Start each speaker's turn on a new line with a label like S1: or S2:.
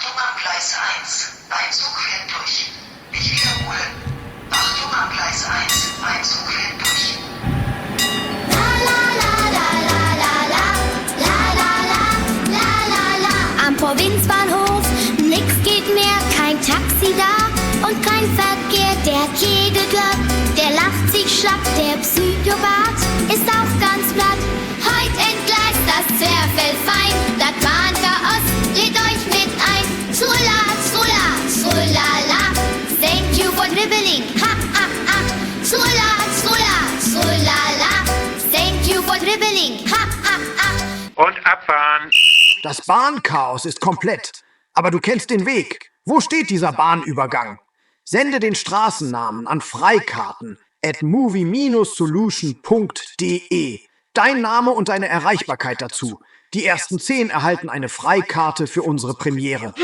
S1: Achtung am Gleis 1. Ein Zug fährt durch. Ich wiederhole. Achtung am Gleis 1. Ein Zug fährt durch.
S2: Am Provinzbahnhof, nix geht mehr, kein Taxi da und kein Verkehr, der kegelt glatt, der lacht sich schlapp, der Psychopath ist auch ganz platt. Heut entgleist das Zwerchfell das Bahnchaos lädt euch mit ein. Zula, zula, zulala, thank you for dribbling, ha, ha, ha. Zula, zula, zulala, thank you for dribbling, ha, ha, ha.
S3: Und abfahren.
S4: Das Bahnchaos ist komplett. Aber du kennst den Weg. Wo steht dieser Bahnübergang? Sende den Straßennamen an freikarten@movie-solution.de. Dein Name und deine Erreichbarkeit dazu. Die ersten 10 erhalten eine Freikarte für unsere Premiere.